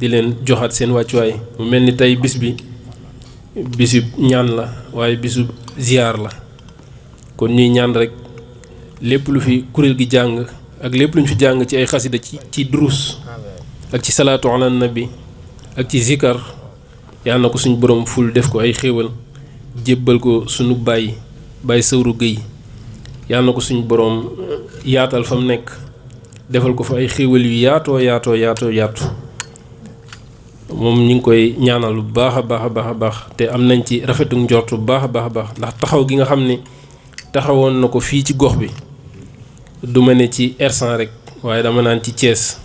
di leen joxaat seen wàccuwaay mu mel ni tey bis bi bisu ñaan la waaye bisu ziyaar la kon ñuy ñaan rek lépp lu fi kuréel gi jàng ak lépp lu ñu fi jàng ci ay xasida ci durus ak ci salaatu ala nabi ak ci zikar yàlla na ko suñu borom ful def ko ay xéewal jébbal ko suñu bàyyi sëwru géy yàlla na ko suñu borom yaatal fa mu nekk defal ko fa ay xéewal yu yaatu moom ñu ngi koy ñaanal bu baax a baax te am nañ ci rafetu njort bu baax a baax ndax taxaw gi nga xam ne taxawoon na ko fii ci gox bi du ma ne ci R100 rek waaye dama naan ci Thiès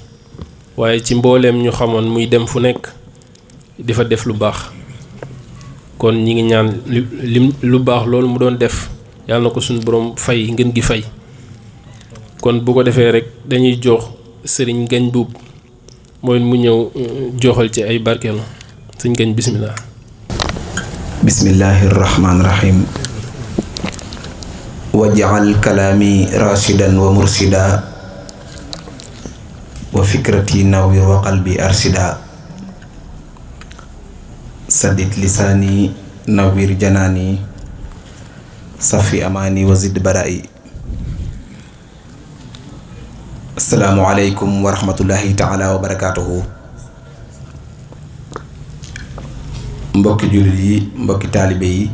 waaye ci mbooleem ñu xamoon muy dem fu nekk di fa def lu baax kon ñi ngi ñaan lu baax loolu mu doon def yàlla na ko suñu borom fay ngeen gi fay kon bu ko defee rek dañuy jox sëriñ Gagne Mboup mooy mu ñëw joxal ci ay barkeelu sëñ Gagne bismillah. bismillahi rahmaani rahim. waj'al kalaami rashidan wa mursida wa fikrati nawwir wa qalbi arsida sadid lisaani nawwir janaani safi amaani wa zid bara'i. assalaamu aleykum wa rahmatullahi taala wa barakaatuhu. mbokki jullit yi mbokki taalibe yi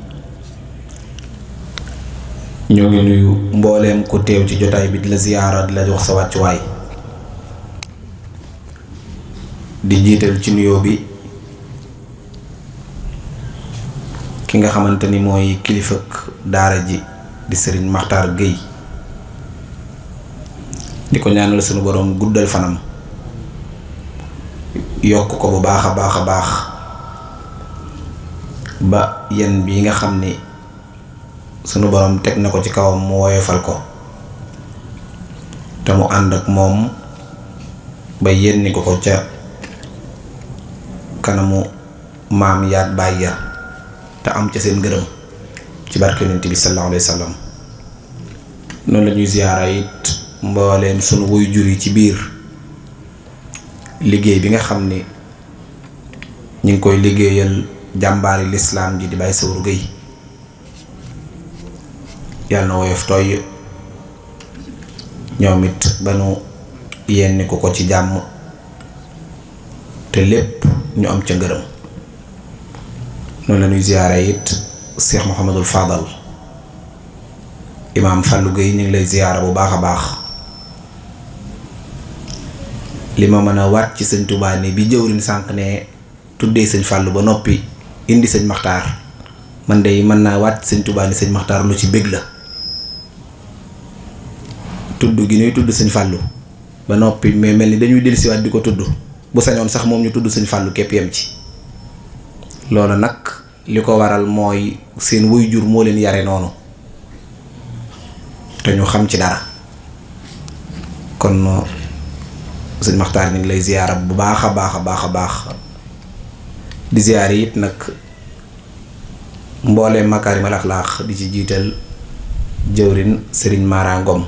ñoo ngi nuyu mbooleem ku teew ci jotaay bi di la ziyaara di la jox sa wàccuwaay di jiital ci nuyoo bi ki nga xamante ni mooy kilifak daara ji di sëriñ Maxtaar Géy di ko ñaanal sunu boroom guddal fanam yokk ko bu baax a baax ba yen bi nga xam ni sunu boroom teg na ko ci kawam mu woyofal ko te mu ànd ak moom ba yenni ko ca kanamu maam yaat baay ya te am ca seen ngërëm ci barke Yonent bi sallallahu alayhi wa sallam. noonu la ñuy ziyaara it mbooleem sunu wuy jur yi ci biir liggéey bi nga xam ni ñu ngi koy liggéeyal jàmbaari lislaam ji di Baye Sëwru Géy yàlla na woyof tooy ñoom it ba nu yenni ko ci jàmm te lépp ñu am ca ngërëm. noonu la ñuy ziyaara it Cheikh Mouhamadul Fadal Imaam Fallou Gueye ñu ngi lay ziyaara bu baax a baax. li ma mën a waat ci sëñ Touba ni bi jëwriñ sànq ne tuddee sëñ Fallou ba noppi indi sëñ Maxtaar man de mën naa waat ci sëñ Touba ni sëñ Maxtaar lu ci bég la. tudd gi ñuy tudd sëñ Fallou ba noppi mais mel ni dañuy dellusiwaat di ko tudd bu sañoon sax moom ñu tudd sëñ Fallou képp yem ci. loolu nag li ko waral mooy seen wuy jur moo leen yare noonu te ñu xam ci dara kon sëñ Maxtaar ñu ngi lay ziyaara bu baax a baax di ziyaara it nag mbooleem makaarimal axlaaq di ci jiital jëwrin sëriñ Mara Ngom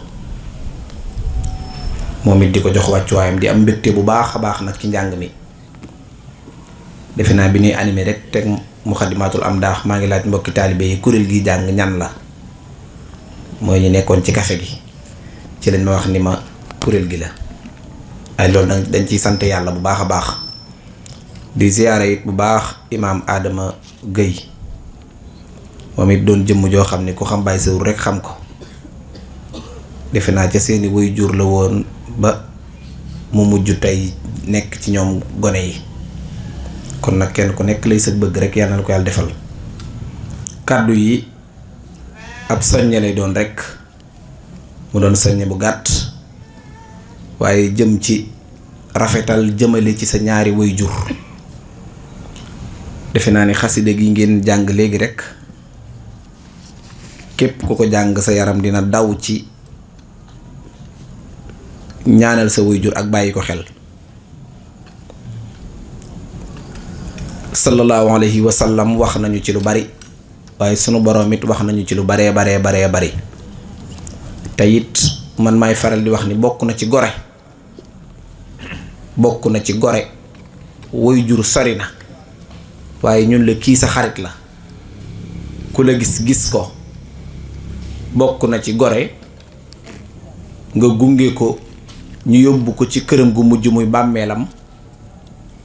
moom it di ko jox wàccuwaayam di am mbégte bu baax a baax nag ci njàng mi. defe naa bi ñuy animé rek teg Muxaddamatul Amdaax maa ngi laaj mbokki taalibe yi kuréel gi jàng ñan la mooy ñu nekkoon ci café gi ci lañ ma wax ni ma kuréel gi la. ay loolu nag dañ ciy sant yàlla bu baax a baax di ziyaara it bu baax imaam Adama Gueye moom it doon jëmm joo xam ne ku xam Baye Sëwru rek xam ko defe naa ca seeni way jur la woon ba mu mujj tey nekk ci ñoom gone yi kon nag kenn ku nekk lay sëg bëgg rek yàlla na ko yàlla defal. kàddu yi ab soññe lay doon rek mu doon soññe bu gàtt waaye jëm ci rafetal jëmale ci sa ñaari waajur. defe naa ni xasida gi ngeen jàng léegi rek képp ku ko jàng sa yaram dina daw ci ñaanal sa waajur ak bàyyi ko xel. sallallahu alayhi wa sallam wax nañu ci lu bari waaye sunu boroom it wax nañu ci lu baree bari te it man maay faral di wax ni bokk na ci gore waajur sori na waaye ñun la kii sa xarit la ku la gis ko. bokk na ci gore nga gunge ko ñu yóbbu ko ci këram gu mujj muy bàmmeelam.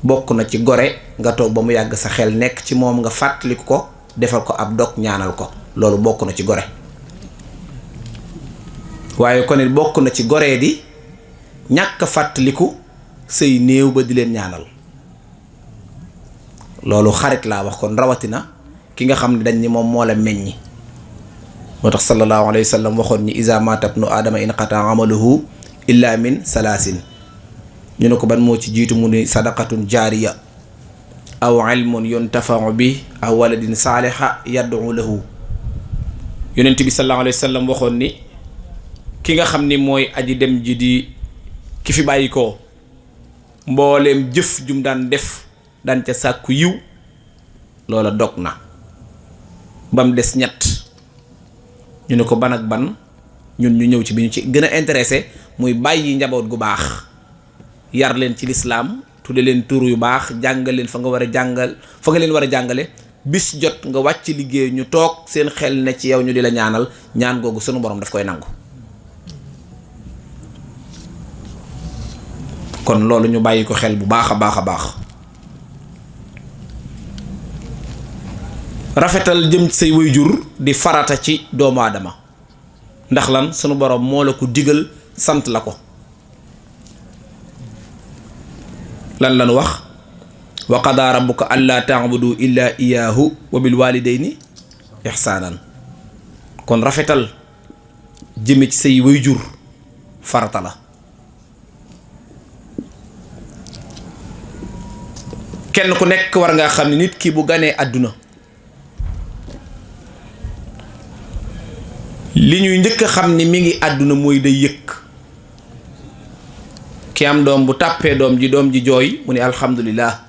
bokk na ci gore nga toog ba mu yàgg sa xel nekk ci moom nga fàttaliku ko defal ko ab dog ñaanal ko loolu bokk na ci gore. waaye kon it bokk na ci gore di ñàkk fàttaliku say néew ba di leen ñaanal loolu xarit laa wax kon rawatina ki nga xam ne dañ ni moom moo la meññi. moo tax sallallahu alayhi wa sallam waxoon ni iza mata ibnu aadama inqata amaluhu illa min salaasin. ñu ne ko ban moo ci jiitu mu ni sadaqatun jaariya aw ilmun yuntafau bi aw waladin saaliha yad'u lahu. yonent bi sallallahu alayhi wa sallam waxoon ni ki nga xam ni mooy aji dem ji di ki fi bàyyi ko mbooleem jëf jum daan def daan ca sàkku yiw loola dog na ba mu des ñett. ñu ne ko ban ak ban ñun ñu ñëw ci bi ñu ci gën a intéressé muy bàyyi njaboot gu baax yar leen ci lislaam tudde leen tur yu baax jàngal leen fa nga leen war a jàngale bis jot nga wàcc liggéey ñu toog seen xel ne ci yow ñu di la ñaanal ñaan googu sunu borom daf koy nangu. kon loolu ñu bàyyi ko xel bu baax a baax. rafetal jëm ci say waajur di farata ci doomu aadama ndax lan sunu borom moo la ko digal sant la ko. lan wax wa qadaa rabbuka allaa ta'budu illaa iyyaahu wa bil waalidayni ihsaanan. kon rafetal jëme ci say waajur farata la. kenn ku nekk war ngaa xam ne nit ki bu ganee àdduna li ñuy njëkk a xam ni mi ngi àdduna mooy day yëkk. ki am doom bu tàppee doom ji jooy mu ne alhamdulillah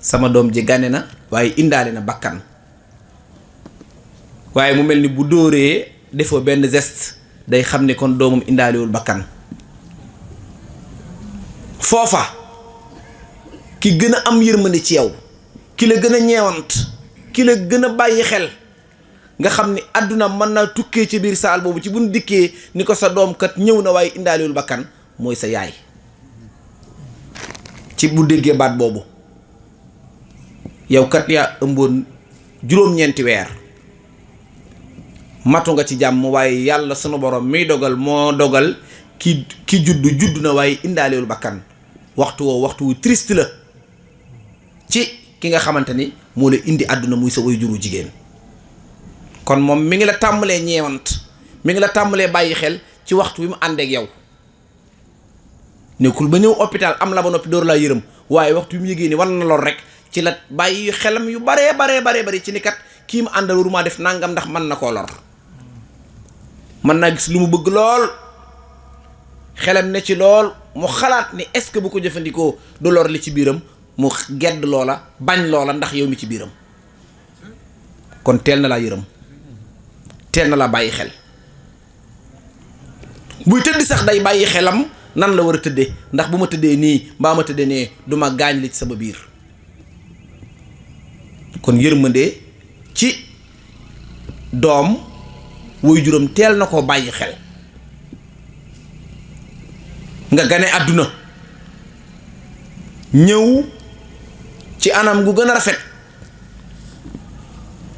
sama doom ji gane na waaye indaale na bakkan. waaye mu mel ni bu dóoree defoo benn geste day xam ne kon doomam indaalewul bakkan. foofa ki gën a am yërmande ci yow ki la gën a ñeewant ki la gën a bàyyi xel nga xam ni àdduna mën naa tukkee ci biir saal boobu ci buñ dikkee ni ko sa doom kat ñëw na waaye indaalewul bakkan mooy sa yaay. ci bu déggee baat boobu yow kat yaa ëmboon juróom-ñeenti weer matu nga ci jàmm waaye yàlla sunu borom miy dogal moo dogal ki judd na waaye indaalewul bakkan waxtu wu triste la ci ki nga xamante ni moo la indi àdduna muy sa waajuru jigéen. kon moom mi ngi la tàmbalee ñeewant mi ngi la tàmbalee bàyyi xel ci waxtu wi mu àndeek yow nekkul ba ñëw hôpital am la ba noppi door laa yërëm waaye waxtu wi mu yëgee ni war na lool rek ci la bàyyi xelam yu baree bari ci ni kat kii mu àndal waruma def nangam ndax mën na koo lor. mën naa gis lu mu bëgg lool xelam ne ci lool mu xalaat ni est-ce que bu ko jëfandikoo du lor li ci biiram mu gedd loola bañ loola ndax yow mi ci biiram. kon teel na laa yërëm teel na laa bàyyi xel buy tëdd sax day bàyyi xelam nan la war a tëddee ndax bu ma tëddee nii mbaa ma tëddee nee du ma gaañ li ci sama biir. kon yërmande ci doom waajuram teel na koo bàyyi xel. nga gane àdduna ñëw ci anam gu gën a rafet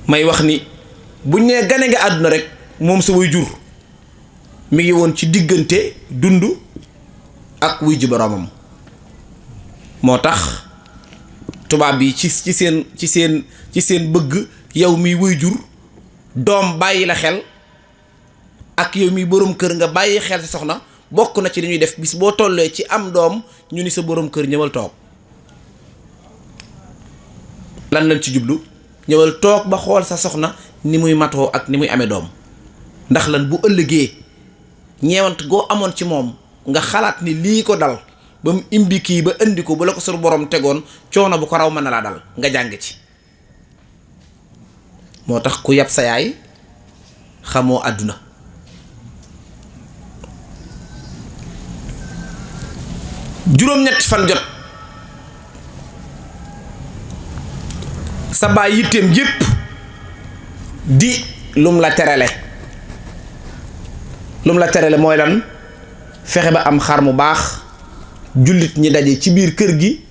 may wax ni buñ nee gane nga àdduna rek moom sa waajur mi ngi woon ci diggante dund ak wuy ji boroomam. moo tax tubaab yi ci seen bëgg yow miy waajur doom bàyyi la xel ak yow miy boroom kër nga bàyyi xel sa soxna bokk na ci li ñuy def bis boo tollee ci am doom ñu ni sa boroom kër ñëwal toog. lan lañ ci jublu ñëwal toog ba xool sa soxna ni muy matoo ak ni muy amee doom ndax lan bu ëllëgee ñeewant goo amoon ci moom nga xalaat ni lii ko dal ba mu imbi kii ba indi ko bu la ko sunu borom tegoon coono bu ko raw mën na laa dal nga jàng ci. moo tax ku yab sa yaay xamoo àdduna. juróom-ñetti fan jot sa baay yitteem yépp di lum la terale mooy lan fexe ba am xar mu baax jullit ñi daje ci biir kër gi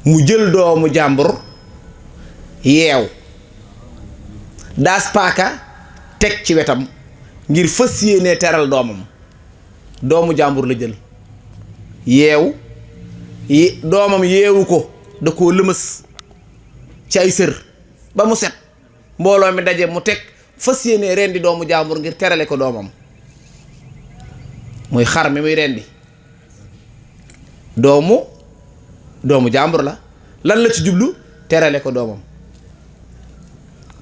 mu jël doomu jàmbur yeew daas paaka teg ci wetam ngir fas yéene teral doomam. doomu jàmbur la jël yeew doomam yeewu ko da koo lëmës ci ay sër ba mu set mbooloo mi daje mu teg fas yéene rendi doomu jàmbur ngir terale ko doomam. muy xar mi muy rendi doomu jàmbur la lan la ci jublu terale ko doomam.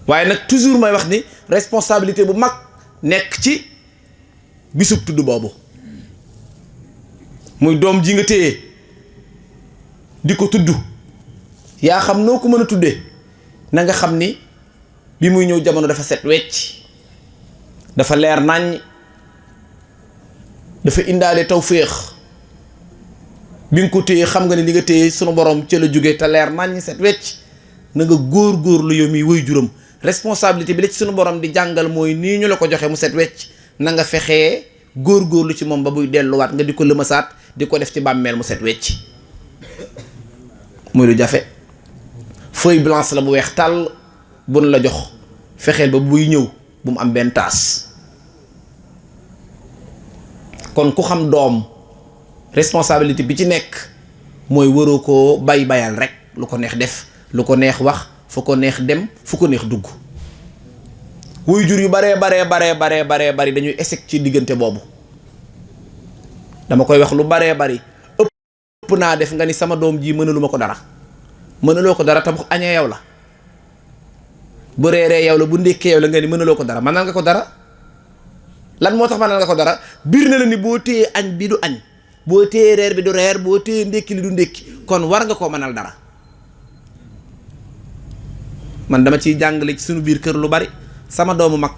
waaye nag toujours may wax ni responsabilité bu mag nekk ci bisub tudd boobu. muy doom ji nga téye di ko tudd yaa xam noo ko mën a tuddee na nga xam ni bi muy ñëw jamono dafa set wecc, dafa leer naññ, dafa indaale tawféex. bi nga ko téye xam nga ne li nga téye sunu borom ca la jóge te leer naññ set wecc. na nga góor-góorlu yow mi way juram responsabilité bi la ci sunu borom di jàngal mooy nii ñu la ko joxe mu set wecc. na nga fexee góor-góorlu ci moom ba buy delluwaat nga di ko lëmasaat di ko def ci bàmmeel mu set wecc. muy lu jafe. feuille blanche la bu weex tàll bun la jox fexeel ba buy ñëw bu mu am benn taas. kon ku xam doom responsabilité bi ci nekk mooy waroo koo bayal rek lu ko neex def, lu ko neex wax, fu ko neex dem, fu ko neex dugg. waajur yu baree bari dañuy échec ci diggante boobu. dama koy wax lu baree bari ëpp naa def nga ni sama doom ji mënaluma ko dara. mënaloo ko dara te bu añee yow la, bu reeree yow la, bu ndékkee yow la nga ni mënaloo ko dara. mënal nga ko dara. lan moo tax mënal nga ko dara? biir na la ni boo téyee añ bi du añ, boo téyee reer bi du reer, boo téyee ndékki li du ndékki, kon war nga koo mënal dara. man dama ciy jàngale ci sunu biir kër lu bari. sama doomu mag,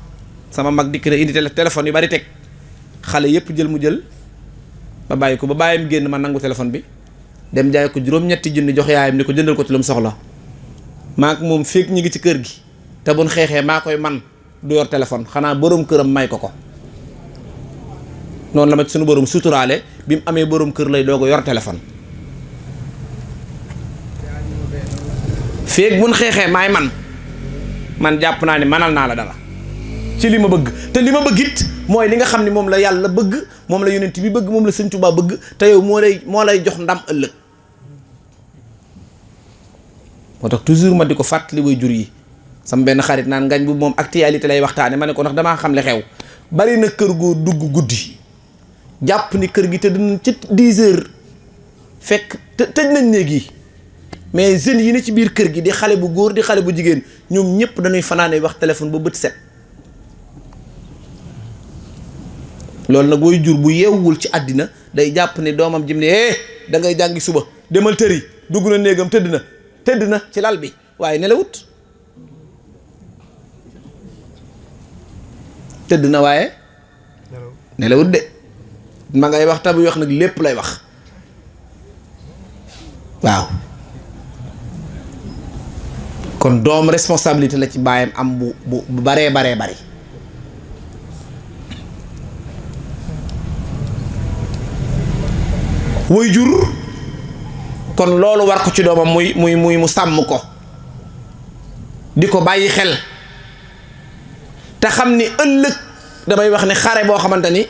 sama mag dikk na indi téléphone yu bari teg, xale yépp jël mu jël, ma bàyyi ko ba bàyyam génn ma nangu téléphone bi dem jaay ko juróom-ñetti junni jox yaayam ni ko jëndal ko ci lu mu soxla. maak moom fekk ñi ngi ci kër gi te buñ xeexee maa koy man du yor téléphone, xanaa borom këram may ko ko. noonu la ma ci sunu borom suturaale bi mu amee borom kër lay doog a yor téléphone. fekk buñ xeexee maay man jàpp naa ni manal naa la dara ci li ma bëgg. te li ma bëgg it mooy li nga xam ni moom la yàlla bëgg, moom la yonent bi bëgg, moom la Sëñ Tuubaa bëgg, te yow moo lay jox ndam ëllëg. moo tax toujours ma di ko fàttali way jur yi. sama benn xarit naan ngañ bu moom actualité lay waxtaane, ma ne ko ndax damaa xam li xew. bari na kër goo dugg guddi jàpp ni kër gi tëdd nañ ci 10 heures fekk tëj nañ néeg yi, mais jeunes yi ne ci biir kër gi di xale bu góor di xale bu jigéen ñoom ñëpp dañuy fanaane wax téléphone ba bët set. loolu nag way jur bu yeewul ci àddina day jàpp ne doomam jim ne da ngay jàngi suba demal tëri, dugg na néegam tëdd na ci lal bi waaye nelawut. tëdd na waaye nelawut de, ma ngay wax tabuy wax nag lépp lay wax. waaw kon doom responsabilité la ci baayam am bu baree bari. way jur kon loolu war ko ci doomam muy mu sàmm ko, di ko bàyyi xel, te xam ni ëllëg damay wax ne xare boo xamante ni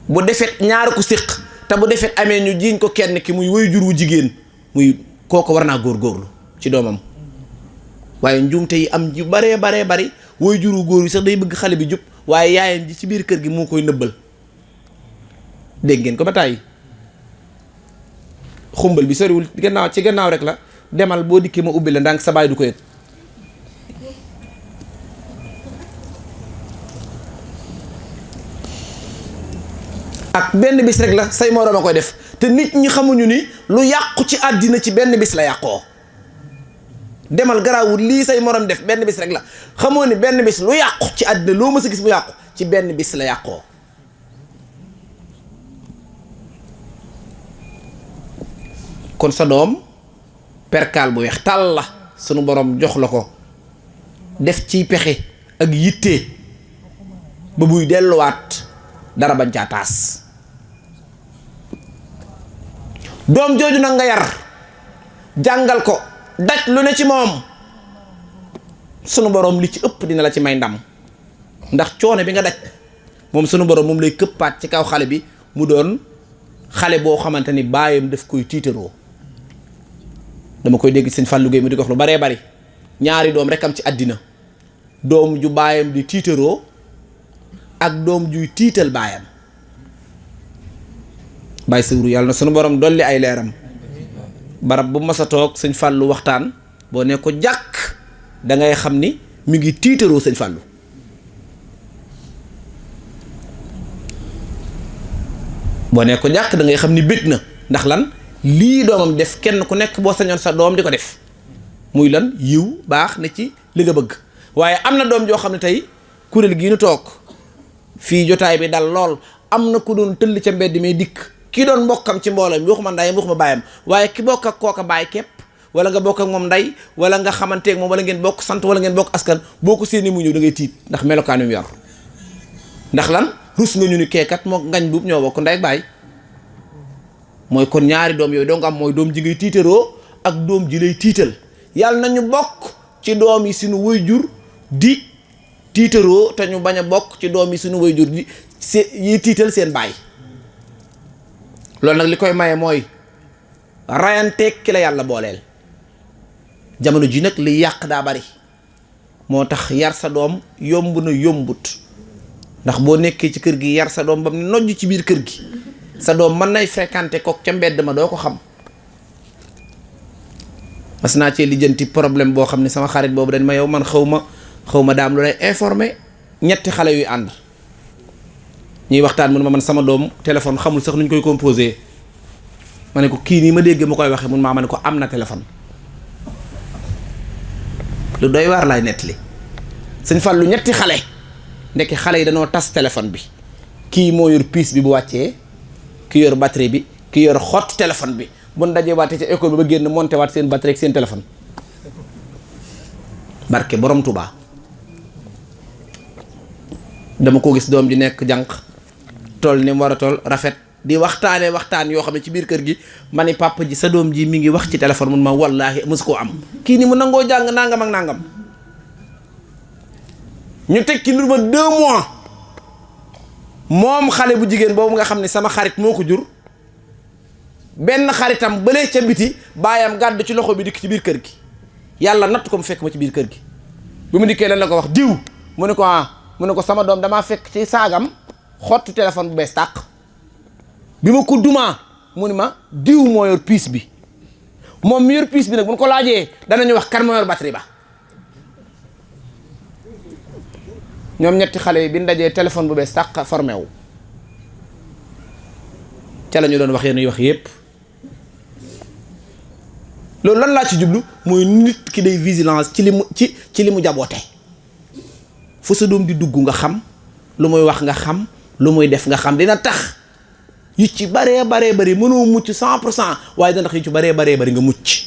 bu defet ñaar ko séq, te bu defet amee ñu jiiñ ko kenn ki muy way jur wu jigéen, muy kooko war naa góorgóorlu ci doomam. waaye njuumte yi am ju baree bari way jur wu góor wi sax day bëgg xale bi jub, waaye yaayam ji ci biir kër gi moo koy nëbbal. dégg ngeen ko ba tàyyi xumbal bi soriwul ci gannaaw rek la, demal boo dikkee ma ubbi la ndànk sa baay du ko yëg. ak benn bis rek la say moroom a koy def te nit ñi xamuñu ni lu yàqu ci àddina ci benn bis la yàqoo. demal garaawul lii say moroom def benn bis rek la xamoo ni benn bis lu yàqu ci àddina loo mës a gis mu yàqu ci benn bis la yàqoo. kon sa doom perkaal bu weex tàll la sunu borom jox la ko def ciy pexe ak yitte ba buy delluwaat dara bañ caa taas. doom jooju nag nga yar jàngal ko daj lu ne ci moom sunu borom li ci ëpp dina la ci may ndam ndax coono bi nga daj moom sunu borom moom lay këppaat ci kaw xale bi mu doon xale boo xamante ni baayam daf koy tiitaroo. dama koy dégg sëñ Fallou Gueye mu di ko wax lu baree bari ñaari doom rek am ci àddina doom ju baayam di tiitaroo ak doom juy tiital baayam. Baye Sëwru yàlla na sunu borom dolli ay leeram barab bu mas a toog sëñ Fallou waxtaan boo ne ko jàkk da ngay xam ni mi ngi tiitaroo sëñ Fallou. boo ne ko jàkk da ngay xam ni bég na ndax lan lii doomam def kenn ku nekk boo sañoon sa doom di ko def muy lan yiw baax na ci li nga bëgg. waaye am na doom joo xam ne tey kuréel gii nu toog fii jotaay bi dal lool am na ku doon tëll ca mbedd mi dikk. ki doon mbokkam ci mbooloo mi waxuma ndayam waxuma baayam waaye ki bokk ak kooka baay képp wala nga bokk ak moom nday wala nga xamanteeg moom wala ngeen bokk sant wala ngeen bokk askan boo ko séenee mu ñëw da ngay tiit ndax melokaan yu mu yor. ndax lan rus nga ñu ni keekat moo ngañ buub ñoo bokk nday ak baay. mooy kon ñaari doom yooyu doo nga am mooy doom ji ngay tiitaroo ak doom ji lay tiital yàlla nañu bokk ci doom yi suñu waajur di tiitaroo te ñu bañ a bokk ci doom yi suñu waajur di yi tiital seen baay. loolu nag li koy maye mooy rayanteeg ki la yàlla booleel. jamono ji nag li yàq daa bari moo tax yar sa doom yomb na yombut ndax boo nekkee ci kër gi yar sa doom bam ne nojj ci biir kër gi sa doom mën nay fréquenté kook ca mbedd ma doo ko xam. mas naa cee lijjanti problème boo xam ne sama xarit boobu dañ ma yow man xaw ma daam lu lay informé ñetti xale yuy ànd ñuy waxtaan mun ma man sama doom téléphone xamul sax nuñ koy composé ma ne ko kii nii ma déggee ma koy waxee mun maa ma ne ko am na téléphone. lu doy waar laay nettali sëñ Fallu ñetti xale ndekki xale yi dañoo tas téléphone bi kii moo yor piis bi bu wàccee ki yor batterie bi ki yor xott téléphone bi bu dajee waatee ca école bi ba génn monté waat seen batterie ak seen téléphone. barke borom Touba dama ko gis doom ji nekk jànq toll ni mu war a toll rafet di waxtaanee waxtaan yoo xam ne ci biir kër gi ma ni papa ji sa doom ji mi ngi wax ci téléphone mun ma wallaahi mos koo am kii ni mu nangoo jàng nangam ak nangam. ñu teg ci lu ma 2 mois moom xale bu jigéen boobu nga xam ne sama xarit moo ko jur benn xaritam bële ca biti baayam gàddu ci loxo bi dikk ci biir kër gi yàlla natt ko mu fekk ma ci biir kër gi. bi mu dikkee lan la ko wax diw mu ne ko mu ne ko sama doom damaa fekk ci saagam xotti téléphone bu bees tàq bi ma ko dumaa mu ne ma diw moo yor piis bi moom mi yor piis bi nag bu ñu ko laajee danañu wax kan moo yor batterie ba. ñoom ñetti xale yi bi ñu dajee téléphone bu bees tàq formé wu ca la ñu doon wax yenn wax yépp. loolu lan laa ci jublu mooy nit ki day vigilance ci li mu ci li mu jaboote fu sa doom di dugg nga xam lu muy wax nga xam lu muy def nga xam dina tax yu ci baree bari mënoo mucc 100% waaye dina tax yu ci baree bari nga mucc.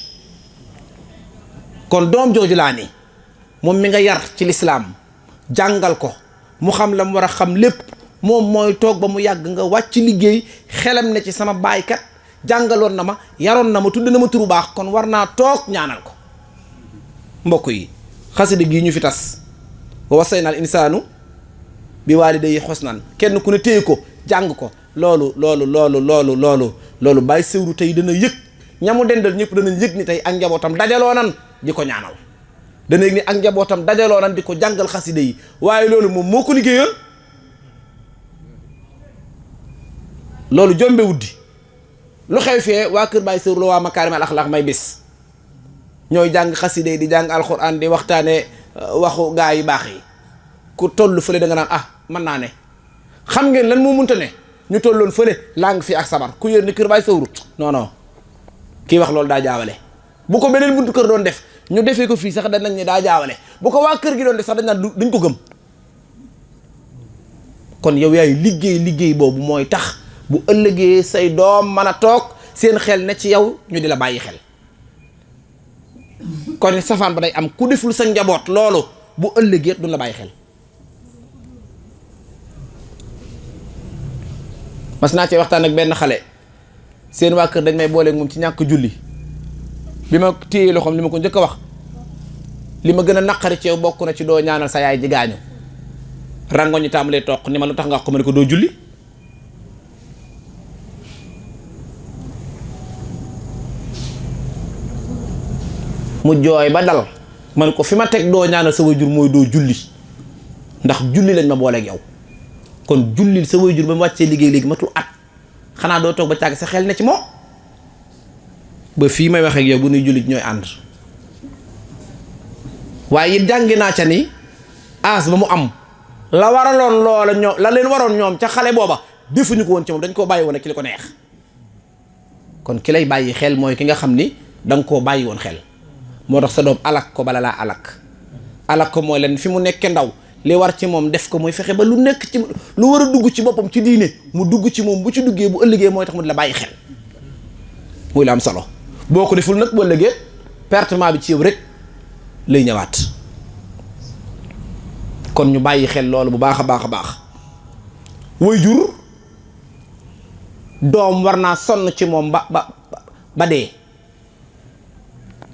kon doom jooju laa ni moom mi nga yar ci lislaam jàngal ko mu xam la mu war a xam lépp moom mooy toog ba mu yàgg nga wàcc liggéey xelam ne ci sama baaykat jàngaloon na ma yaroon na ma tudd na ma turu baax kon war naa toog ñaanal ko. mbokk yi xasida gii ñu fi tas wa wasaynal insaanu bi waalidayhi xusnan kenn ku ne téye ko jàng ko loolu Baye Sëwru tey dana yëg ñamu dendal ñëpp danañ yëg ni tey ak njabootam dajaloo nan di ko ñaanal dana yëg ni ak njabootam dajaloo nan di ko jàngal xasida yi waaye loolu moom moo ko liggéeyoon. loolu jombe wuddi lu xew fee waa kër Baye Sëwru la waa Makaarimal Axlaaq may bis ñooy jàng xasida yi di jàng alxuraan di waxtaane waxu gaa yi baax yi ku toll fële da nga naan mën naa ne. xam ngeen lan moo mënta ne ñu tolloon fële lang fi ak sabar ku yër ni kër Baay Sawru non kii wax loolu daa jaawale. bu ko beneen buntu kër doon def ñu defee ko fii sax danañ ne daa jaawale bu ko waa kër gi doon def sax dañ naan duñ ko gëm. kon yow yaay liggéey boobu mooy tax bu ëllëgee say doom mën a toog seen xel ne ci yow ñu di la bàyyi xel. kon safaan ba day am ku deful sa njaboot loolu bu ëllëgee duñ la bàyyi xel. mas naa ci waxtaan ak benn xale seen waa kër dañ may booleeg moom ci ñàkk julli bi ma téye loxoom li ma ko njëkk a wax li ma gën a naqari ci yow bokk na ci doo ñaanal sa yaay ji gaañu rango ñu tàmbalee toq ni ma lu tax nga wax ko ma ne ko doo julli. mu jooy ba dal ma ne ko fi ma teg doo ñaanal sa waajur mooy doo julli ndax julli lañ ma booleeg yow kon jullil sa waajur ba mu wàccee liggéey léegi matul at xanaa doo toog ba càgg sa xel ne ci moom. ba fii may wax ak yow bu nuy jullit ñooy ànd waaye it jàngi naa ca ni as ba mu am la waraloon loola ñoom la leen waroon ñoom ca xale booba defuñu ko woon ci moom dañ koo bàyyi woon ak ki li ko neex. kon ki lay bàyyi xel mooy ki nga xam ni danga koo bàyyi woon xel moo tax sa doom alak ko bala laa alak ko mooy leen fi mu nekkee ndaw li war ci moom def ko mooy fexe ba lu nekk ci lu war a dugg ci boppam ci diine mu dugg ci moom bu ci duggee bu ëllëgee mooy tax mu di la bàyyi xel muy la am solo. boo ko deful nag bu ëllëgee pertement bi ci yow rek lay ñëwaat. kon ñu bàyyi xel loolu bu baax a baax waajur doom war naa sonn ci moom ba dee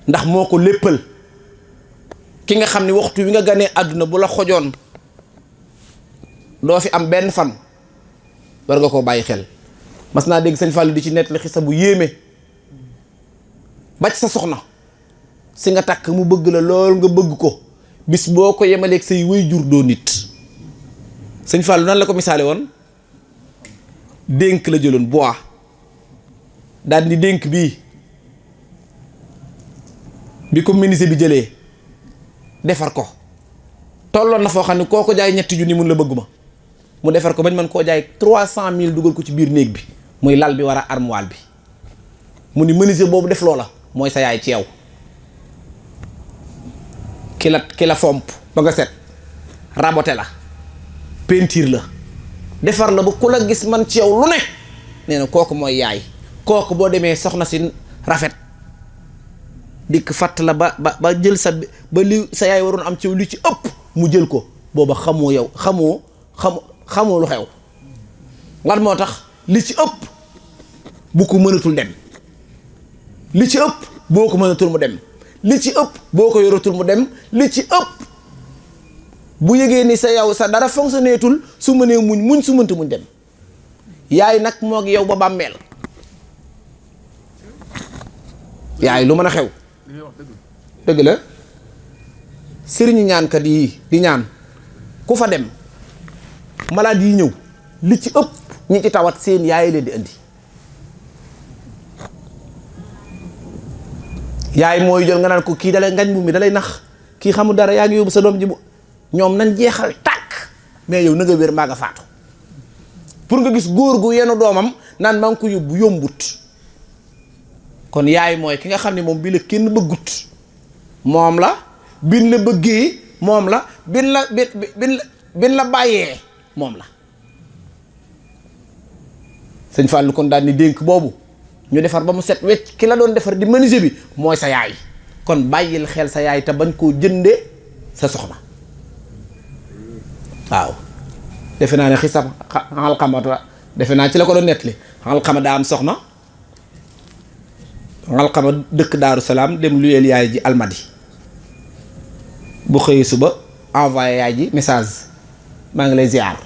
ndax moo ko léppal. ki nga xam ni waxtu wi nga ganee àdduna bu la xojoon doo fi am benn fan war nga koo bàyyi xel. mas naa dégg sëñ Fallou di ci nettali xisa bu yéeme ba ci sa soxna si nga takk mu bëgg la lool nga bëgg ko bis boo ko yemaleeg say waajur doo nit. sëñ Fallou nan la ko misaale woon dénk la jëloon bois daal di dénk bii bi ko menuisier bi jëlee defar ko tolloon na foo xam ne koo ko jaay ñetti junni mun la bëgguma mu defar ko bañ mën koo jaay 300 000 dugal ko ci biir néeg bi muy lal bi war a armoire bi mu ni menuisier boobu def loola mooy sa yaay ci yow ki la fomp ba nga set raboté la peinture la defar la ba ku la gis man ci yow lu ne nee na kooku mooy yaay. kooku boo demee soxna si rafet dikk fàtt la ba jël ba li sa yaay waroon am ci yow li ci ëpp mu jël ko booba xamoo yow xamoo lu xew. lan moo tax li ci ëpp bu ko mënatul dem li ci ëpp boo ko mënatul mu dem li ci ëpp boo ko yoratul mu dem li ci ëpp bu yëgee ni sa yow sa dara fonctionneetul su mënee muñ su mënta muñ dem. yaay nag moo ak yow ba bàmmeel yaay lu mën a xew dëgg la sëriñu ñaankat yi di ñaan ku fa dem malade yi ñëw li ci ëpp ñi ci tawat seen yaay leen di indi. yaay mooy jël nga naan ko kii dalay ngañ bu mi dalay nax kii xamul dara yaa ngi yóbbu sa doom ji bu ñoom nañ jeexal tàkk mais yow na nga wér mbaa nga faatu. pour nga gis góor gu yenu doomam naan maa ngi ko yóbbu yombut. kon yaay mooy ki nga xam ne moom bi la kenn bëggut moom la bin la bëggee moom la bin la bàyyee moom la. sëñ Fallou kon daal ni dénk boobu ñu defar ba mu set wecc ki la doon defar di menuisier bi mooy sa yaay. kon bàyyil xel sa yaay te bañ koo jënde sa soxna. waaw defe naa ne xisab Alqama defe naa ci la ko doon nettali. Alqama daa am soxna. Alqama dëkk Daaru Salaam dem luyeel yaay ji Almadi bu xëyee suba envoyé yaay ji message maa ngi lay ziar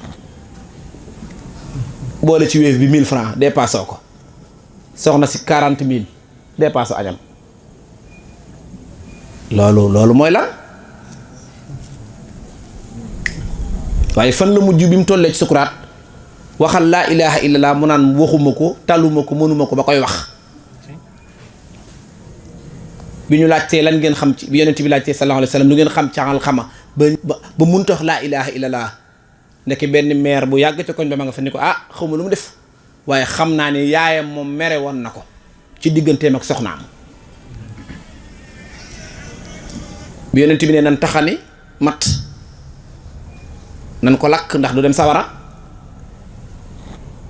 boole ci Wave bi 1000 francs dépassé ko soxna si 40 000 dépassé añam. loolu mooy lan. waaye fan la mujj bi mu tollee ci sukuraat waxal laa ilaha illallah mu naan waxuma ko taluma ko mënuma ko ba koy wax. bi ñu laajtee lan ngeen xam ci bi yonent bi laajtee sallallahu alayhi wa sallam lu ngeen xam ci Alqama ba mënut a wax laa ilaha illallah ndekki benn maire bu yàgg ca koñ ba ma nga fa ni ko ah xawma lu mu def waaye xam naa ne yaayam moom mere woon na ko ci digganteem ak soxnaam bi yonent bi ne nan taxani mat nan ko lakk ndax du dem sawara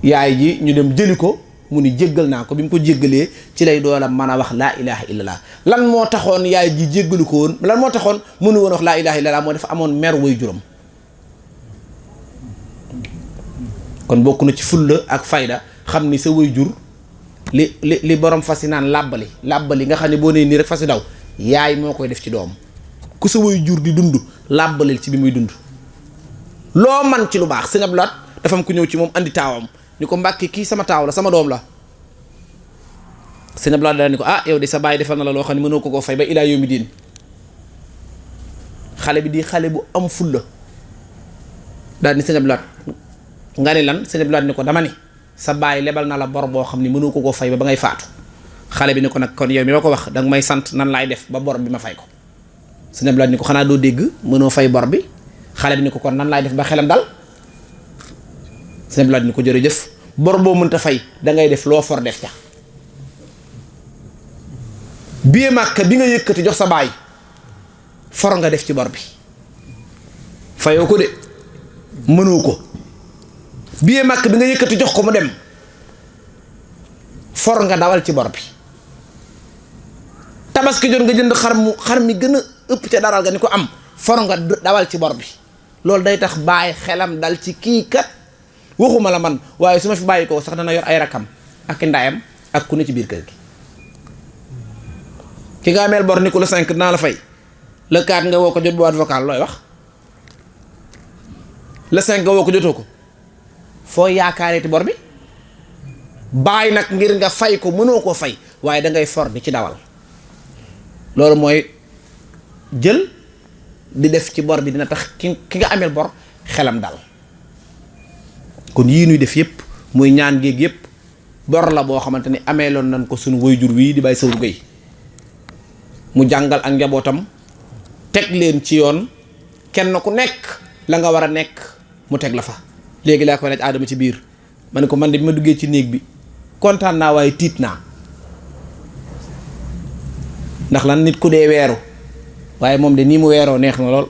yaay ji ñu dem jëli ko mu ni jéggal naa ko bi mu ko jéggalee ci lay doola mën a wax laa ilaha illallah lan moo taxoon yaay ji jéggalu ko woon lan moo taxoon mënu woon wax laa ilaha illallah moo dafa amoon mer way juróom kon bokk na ci fulla ak fayda xam ni sa way jur li borom fas yi naan làbbali nga xam ne boo nee nii rek fas yi daw yaay moo koy def ci doom ku sa way jur di dund làbbalil ci bi muy dund loo man ci lu baax sëñ Abdou Lahad dafa am ku ñëw ci moom andi taawam ni ko Mbàkke kii sama taaw la sama doom la sëñ Abdou Lahad daal ni ko ah yow de sa baay defal na la loo xam ne mënoo ko fay ba ilaa yawmi diin xale bi di xale bu am fulla daal ni sëñ Abdou Lahad nga ni lan sëñ Abdou Lahad ni ko dama ni sa baay lebal na la bor boo xam ne mënoo ko fay ba ngay faatu xale bi ni ko nag kon yow mi ma ko wax danga may sant nan laay def ba bor bi ma fay ko sëñ Abdou Lahad ni ko xanaa doo dégg mënoo fay bor bi xale bi ni ko kon nan laay def ba xelam dal sëñ Abdou Lahad ni ko jërëjëf bor boo mënta fay dangay def loo for def ca bii màkk bi nga yëkkati jox sa baay for nga def ci bor bi fayoo ko de mënoo ko bii màkk bi nga yëkkati jox ko mu dem for nga dawal ci bor bi tabaski jot nga jënd xar mi gën a ëpp ca daral ga ni ko am for nga dawal ci bor bi loolu day tax bàyyi xelam dal ci kii kat waxuma la man waaye su ma fi bàyyi ko sax dana yor ay rakam ak ndayam ak ku ne ci biir kër gi ki nga ameel bor ni ko le 5 dinaa la fay le 4 nga woo ko jot boîte vocale looy wax le 5 nga woo ko jotoo ko foo yaakaaree ti bor bi bàyyi nag ngir nga fay ko mënoo koo fay waaye da ngay for di ci dawal loolu mooy jël di def ci bor bi dina tax ki nga ameel bor xelam dal kon yii nuy def yëpp muy ñaan géeg yëpp bor la boo xamante ni ameeloon nañ ko suñu waajur wii di Baye Sawru Gueye mu jàngal ak njabootam teg leen ci yoon kenn ku nekk la nga war a nekk mu teg la fa léegi laa koy laaj aadama ci biir ma ne ko man de bi ma duggee ci néeg bi kontaan naa waaye tiit naa ndax lan nit ku dee weeru waaye moom de nii mu weeroo neex na lool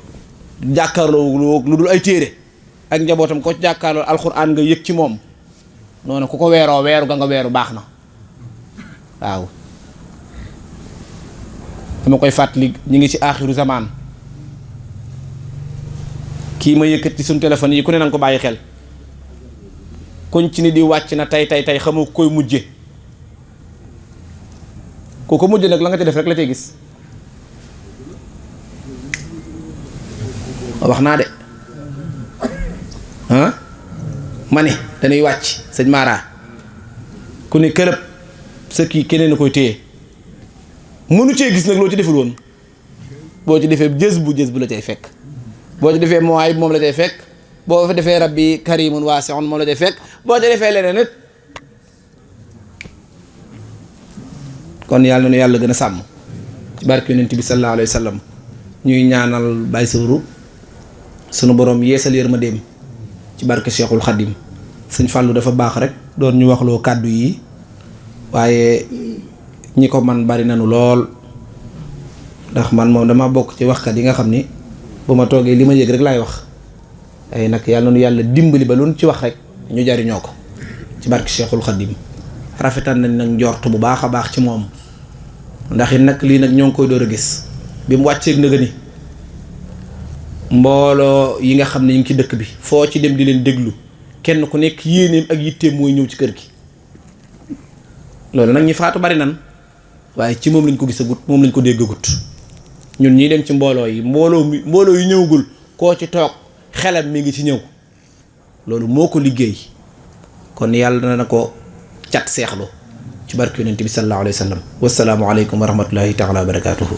jàkkaarloo lu dul ay téere ak njabootam ko jàkkaarloo alxuraan nga yëg ci moom noonu ku ko weeroo weeru ga nga weeru baax na waaw dama koy fàttali ñu ngi ci aaxiru zamaan kii ma yëkkati suñu téléphone yi ku ne nanga ko bàyyi xel continue di wàcc na tey xamoo koy mujje ku ko mujje nag la nga ca def rek la cay gis wax naa de ma ne dañuy wàcc sëñ Mara ku ne këlëb sa kii keneen na koy téye mënu cee gis nag loo ci deful woon boo ci defee jës bu la cay fekk boo ci defee mooy moom la cay fekk boo fa defee rabbi karimun waasi'un moom la cay fekk boo ci defee leneen nit kon yàlla na nu yàlla gën a sàmm ci barke yonent bi sallallahu alayhi wa sallam ñuy ñaanal Baye Sawru sunu borom yeesal yërmandeem ci barke Cheikhul Khadim sëñ Fallou dafa baax rek doon ñu waxloo kàddu yi waaye ñi ko man bari nanu lool ndax man moom dama bokk ci waxkat yi nga xam ni bu ma toogee li ma yëg rek laay wax ay nag yàlla nu yàlla dimbali ba lu ci wax rek ñu jariñoo ko ci barke Cheikhul Khadim rafetal nañ nag njort bu baax a baax ci moom ndax it nag lii nag ñoo ngi koy door a gis bi mu wàcceeg nëga ni mbooloo yi nga xam ne ñu ngi ci dëkk bi foo ci dem di leen déglu kenn ku nekk yéeneem ak yitteem mooy ñëw ci kër gi loolu nag ñi faatu bari nan waaye ci moom lañ ko gisagut moom lañ ko déggagut ñun ñii dem ci mbooloo yi mbooloo yi ñëwagul koo ci toog xelam mi ngi ci ñëw loolu moo ko liggéey kon yàlla na ko cat seexlu ci barke yonent bi sallallahu alayhi wa sallam wasalaamu aleykum wa rahmatullahi taala wa barakatuhu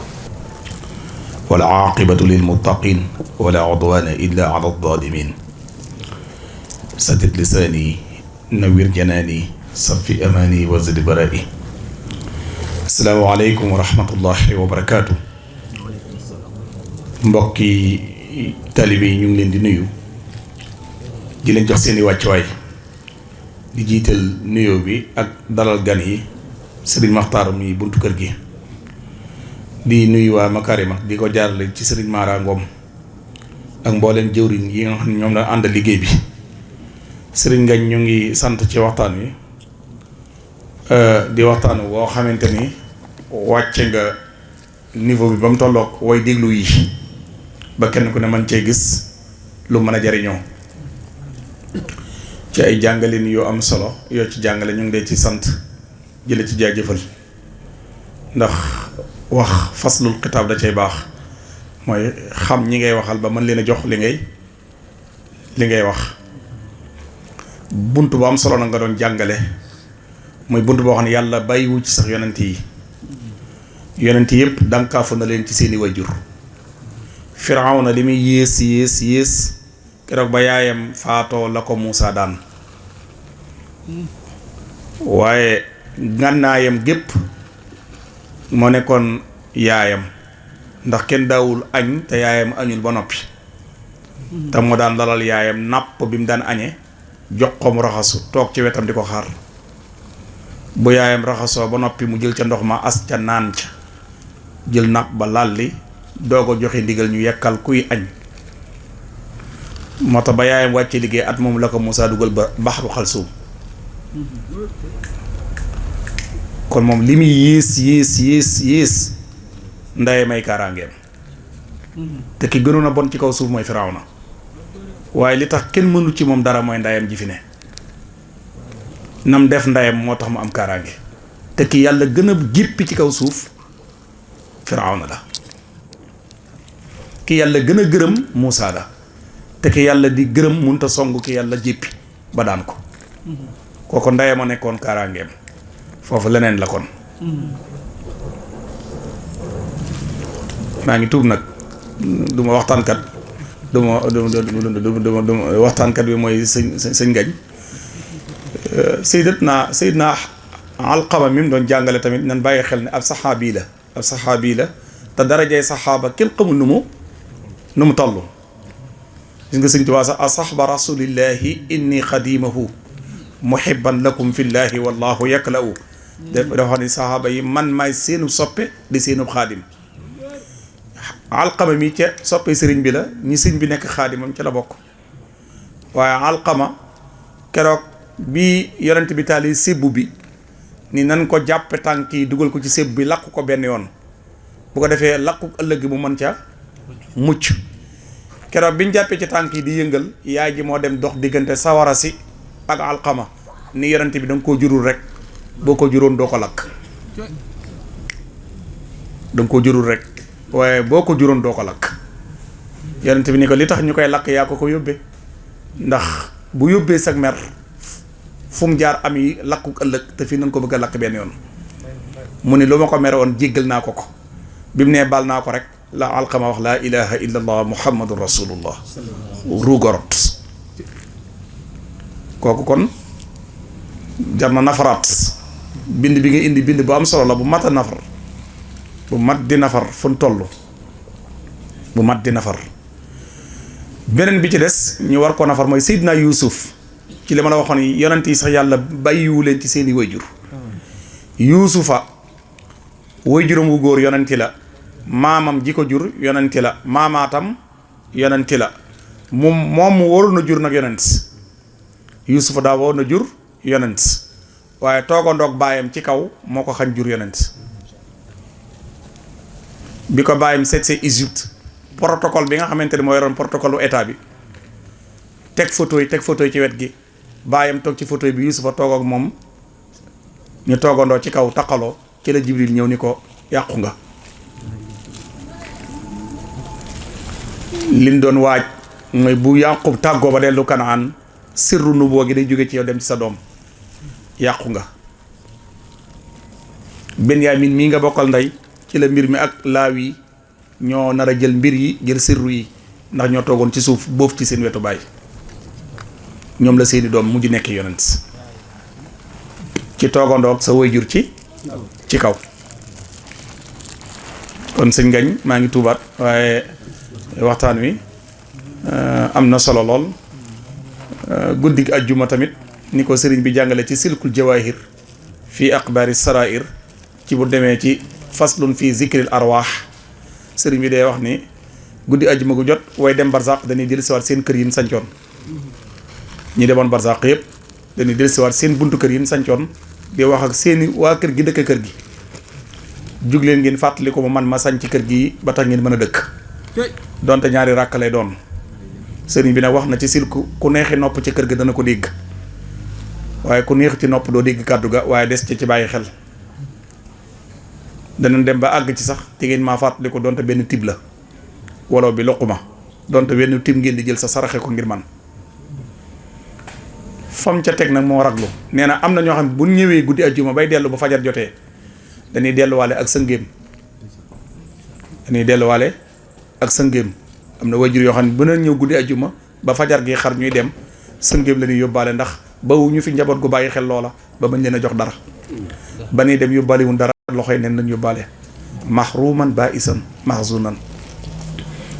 wal aaqibatu lil muttaqin wala udwana illa ala adh-dhalimin saddid lisaani nawwir janaani safi amaani wa zid bara'i assalaamu aleykum wa rahmatullahi wa barakatuh mbokki talibe yi ñu ngi leen di nuyu di leen jox seeni wàccuwaay di jiital nuyoo bi ak dalal gan yi sëriñ Maxtaar mi buntu kër gi di nuyu waa Makarima di ko jaarale ci sëriñ Mara Ngom ak mbooleem jëwriñ yi nga xam ne ñoom la ànd liggéey bi sëriñ Ngañ ñu ngi sant ci waxtaan wi di waxtaan woo xamante ni wàcce nga niveau bi ba mu tolloog way déglu yi ba kenn ku ne mën cee gis lu mën a jariñoo ci ay jàngalin yu am solo yoo ci jàngale ñu ngi dee ci sant jële ci jaajëfal ndax wax faslul xitaab da cay baax mooy xam ñi ngay waxal ba mën leen a jox li ngay wax bunt bu am solo na nga doon jàngale muy bunt boo xam ne yàlla bàyyiwu ci sax yonent yëpp dànkaafu na leen ci seeni wajur Firawna li muy yées keroog ba yaayam faatoo la ko Muusa daan waaye ngànnaayam gépp moo nekkoon yaayam ndax kenn daawul añ te yaayam añul ba noppi te moo daan dalal yaayam nàpp bi mu daan añee jox ko mu raxasu toog ci wetam di ko xaar bu yaayam raxasoo ba noppi mu jël ca ndox ma as ca naan ca jël nàpp ba lalli doog a joxe ndigal ñu yekkal kuy añ moo tax ba yaayam wàcce liggéey at moom la ko Moussa dugal ba baxru xalsuum kon moom li muy yées ndaye may kaaraangeem te ki gënoon a bon ci kaw suuf mooy Firawna waaye li tax kenn mënu ci moom dara mooy ndayam ji fi ne nam def ndayam moo tax mu am kaaraange te ki yàlla gën a jéppi ci kaw suuf Firawna la ki yàlla gën a gërëm Muusaa la te ki yàlla di gërëm munta song ki yàlla jéppi ba daan ko kooku ndayam a nekkoon kaaraangeem foofu leneen la kon maa ngi tuub nag du ma waxtaankat du ma waxtaankat bi mooy sëñ Ngañ Seydina Alqama mi mu doon jàngale tamit nan bàyyi xel ne ab saxaabi la te darajay saxaaba kenn xamul nu mu toll gis nga sëñ Tuubaa sax asahba rasulillahi inni xadimahu muhibban lakum fillahi wallahu yaklaw dafa xam ne saxaaba yi man maay seenu soppe di seenu xaadim Alqama mi ca soppe sëriñ bi la ñi sëriñ bi nekk xaadimam ca la bokk waaye Alqama keroog bi yonent bi taali sébbu bi ni nan ko jàppe tànk yi dugal ko ci sébbu bi lakk ko benn yoon bu ko defee lakku ëllëg mu mën ca mucc keroog bi ñu jàppee ci tànk yi di yëngal yaay ji moo dem dox diggante sawara si ak Alqama ni yonent bi da nga koo jurul rek boo ko juróon doo ko lakk da nga koo jurul rek waaye boo ko juróon doo ko lakk yonent bi ni ko li tax ñu koy lakk yaa ko yóbbee ndax bu yóbbee sag mer fu mu jaar am yi lakku ëllëg te fii nañ ko bëgg a lakk benn yoon mu ni lu ma ko mere woon jéggal naa ko bi mu nee baal naa ko rek la Alqama wax laa ilaha illa allah muhammadun rasulullah ruugorot kooku kon jar na nafaraat bind bi nga indi bind bu am solo la bu mat a nafar bu mat di nafar fu mu toll bu mat di nafar beneen bi ci des ñu war ko nafar mooy Seydina Yuusuf ci li ma la waxoon yonent yi sax yàlla bàyyiwu leen ci seeni wayjur Yuusufa wayjuram wu góor yonenti la maamam ji ko jur yonenti la maamaatam yonenti la moom mu waroon a jur nag yonent Yuusufa daa waroon a jur yonent waaye toogandoog baayam ci kaw moo ko xañ jur yonent bi ko baayam seetsee Égypte protocole bi nga xamante ni moo yoroon protocole u état bi teg photo yi ci wet gi baayam toog ci photo bi Yuusufa toog ak moom ñu toogandoo ci kaw taqaloo ci la Jibril ñëw ni ko yàqu nga liñ doon waaj mooy bu Yaqub tàggoo ba dellu Kanaan sirru nubuwa gi day jóge ci yow dem ci sa doom yàqu nga Benyamin mii nga bokkal ndey ci la mbir mi ak Laawi ñoo nar a jël mbir yi jël sirru yi ndax ñoo toogoon ci suuf boof ci seen wetu baay ñoom la seeni doom mujj nekk yonent ci toogandoog sa waajur ci kaw kon sëñ Ngañ maa ngi tuubaat waaye waxtaan wi am na solo lool guddig ajjuma tamit ni ko sëriñ bi jàngale ci silkul jawahir fii aqbaari sarair ci bu demee ci faslun fii zikril arwaax sëriñ bi day wax ni guddi ajjuma gu jot way dem barzaq dañuy dellusiwaat seen kër yi ñu sancoon ñi demoon barzaq yëpp dañuy dellusiwaat seen buntu kër yi ñu sancoon di wax ak seeni waa kër gi dëkk kër gi jug leen ngeen fàttali ko man ma sañ ci kër gi ba tax ngeen mën a dëkk donte ñaari ràkk lay doon sëriñ bi nag wax na ci silku ku neexi nopp ci kër ga dana ko dégg waaye ku neex ci nopp doo dégg kàddu ga waaye des ci bàyyi xel danañ dem ba àgg ci sax te ngeen maa fàttali ko donte benn tib la wolo bi loquma donte benn tib ngeen di jël sa saraxe ko ngir man fam ca teg nag moo raglu nee na am na ñoo xam ne bu ñëwee guddi ajjuma bay dellu ba fajar jotee dañuy delluwaale ak sëngéem am na wajur yoo xam ne bu na ñëw guddi ajjuma ba fajar gi xar ñuy dem sëngéem la ñuy yóbbaale ndax bawu ñu fi njaboot gu bàyyi xel loola ba bañ leen a jox dara ba ñuy dem yóbbaale wuñ dara loxoy neen lañ yóbbaale mahruman ba isan mahzunan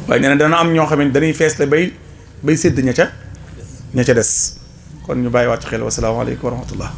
waaye nee na dana am ñoo xam ne dañuy feesle bay sédd ña ca des kon ñu bàyyi waat ci xel wasalaamaaleykum wa rahmatullah